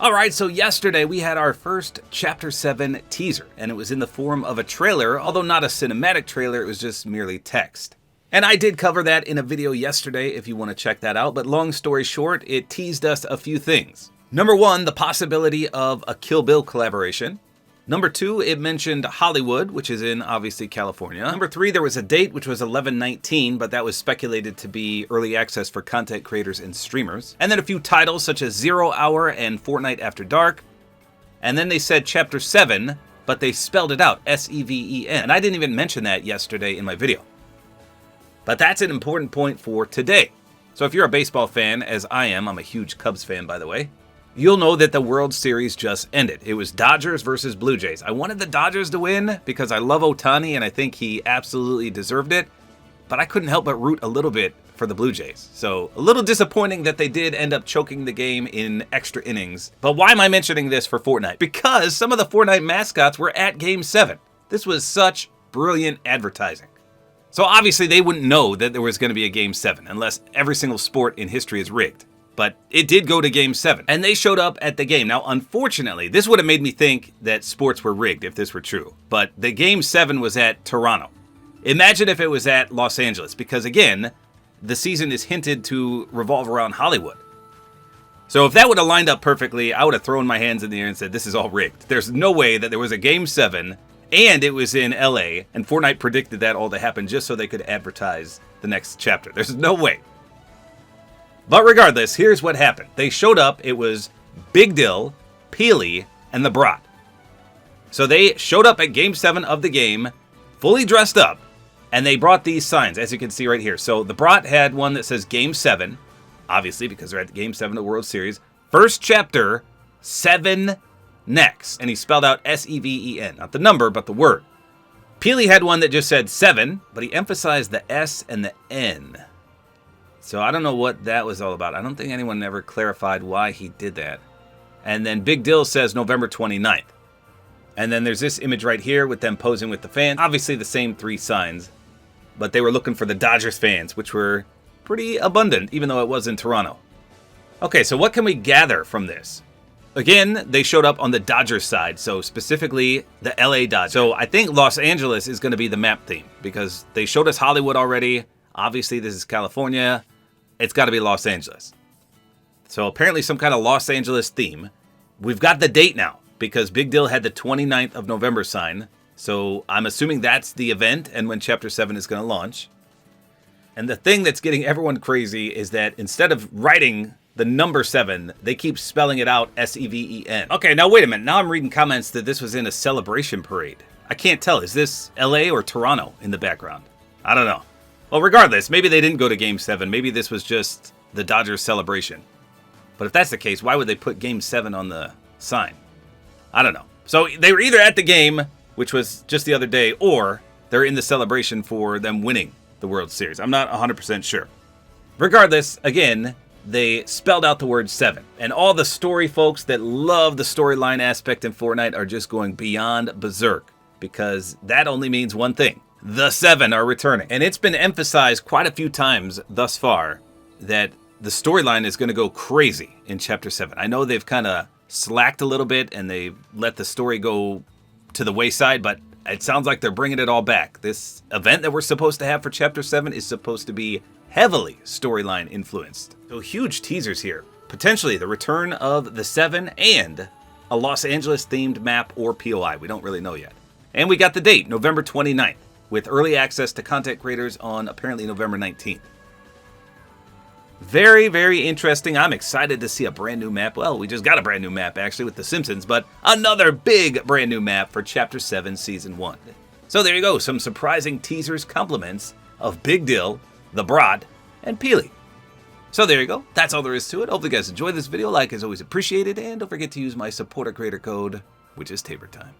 Alright, so yesterday we had our first Chapter 7 teaser, and it was in the form of a trailer, although not a cinematic trailer, it was just merely text. And I did cover that in a video yesterday if you want to check that out, but long story short, it teased us a few things. Number one, the possibility of a Kill Bill collaboration. Number two, it mentioned Hollywood, which is in, obviously, California. Number three, there was a date, which was 11/19, but that was speculated to be early access for content creators and streamers. And then a few titles, such as 0 Hour and Fortnite After Dark. And then they said Chapter 7, but they spelled it out, S-E-V-E-N. And I didn't even mention that yesterday in my video. But that's an important point for today. So if you're a baseball fan, as I am, I'm a huge Cubs fan, by the way, you'll know that the World Series just ended. It was Dodgers versus Blue Jays. I wanted the Dodgers to win because I love Ohtani and I think he absolutely deserved it, but I couldn't help but root a little bit for the Blue Jays. So a little disappointing that they did end up choking the game in extra innings. But why am I mentioning this for Fortnite? Because some of the Fortnite mascots were at Game 7. This was such brilliant advertising. So obviously they wouldn't know that there was going to be a Game 7 unless every single sport in history is rigged. But it did go to Game 7, and they showed up at the game. Now, unfortunately, this would have made me think that sports were rigged if this were true. But the Game 7 was at Toronto. Imagine if it was at Los Angeles, because again, the season is hinted to revolve around Hollywood. So if that would have lined up perfectly, I would have thrown my hands in the air and said, this is all rigged. There's no way that there was a Game 7, and it was in LA, and Fortnite predicted that all to happen just so they could advertise the next chapter. There's no way. But regardless, here's what happened. They showed up, it was Big Dill, Peely, and the Brat. So they showed up at Game 7 of the game, fully dressed up, and they brought these signs, as you can see right here. So the Brat had one that says Game 7, obviously because they're at the Game 7 of the World Series. First chapter, 7 next. And he spelled out S-E-V-E-N, not the number, but the word. Peely had one that just said 7, but he emphasized the S and the N. So I don't know what that was all about. I don't think anyone ever clarified why he did that. And then Big Dill says November 29th. And then there's this image right here with them posing with the fans. Obviously the same 3 signs. But they were looking for the Dodgers fans, which were pretty abundant, even though it was in Toronto. Okay, so what can we gather from this? Again, they showed up on the Dodgers side, so specifically the LA Dodgers. So I think Los Angeles is going to be the map theme, because they showed us Hollywood already. Obviously this is California. It's got to be Los Angeles. So apparently some kind of Los Angeles theme. We've got the date now because Big Dill had the 29th of November sign. So I'm assuming that's the event and when Chapter 7 is going to launch. And the thing that's getting everyone crazy is that instead of writing the number 7, they keep spelling it out S-E-V-E-N. Okay, now wait a minute. Now I'm reading comments that this was in a celebration parade. I can't tell. Is this LA or Toronto in the background? I don't know. Well, regardless, maybe they didn't go to Game 7. Maybe this was just the Dodgers celebration. But if that's the case, why would they put Game 7 on the sign? I don't know. So they were either at the game, which was just the other day, or they're in the celebration for them winning the World Series. I'm not 100% sure. Regardless, again, they spelled out the word 7. And all the story folks that love the storyline aspect in Fortnite are just going beyond berserk. Because that only means one thing. The 7 are returning. And it's been emphasized quite a few times thus far that the storyline is going to go crazy in Chapter 7. I know they've kind of slacked a little bit and they let the story go to the wayside, but it sounds like they're bringing it all back. This event that we're supposed to have for Chapter 7 is supposed to be heavily storyline influenced. So huge teasers here. Potentially the return of the 7 and a Los Angeles themed map or POI. We don't really know yet. And we got the date, November 29th. With early access to content creators on apparently November 19th. Very, very interesting. I'm excited to see a brand new map. Well, we just got a brand new map actually with The Simpsons, but another big brand new map for Chapter 7 Season 1. So there you go, some surprising teasers, compliments of Big Dill, the Brat, and Peely. So there you go. That's all there is to it. Hopefully you guys enjoyed this video. Like is always appreciated, and don't forget to use my Support-A-Creator Code, which is Tabor time.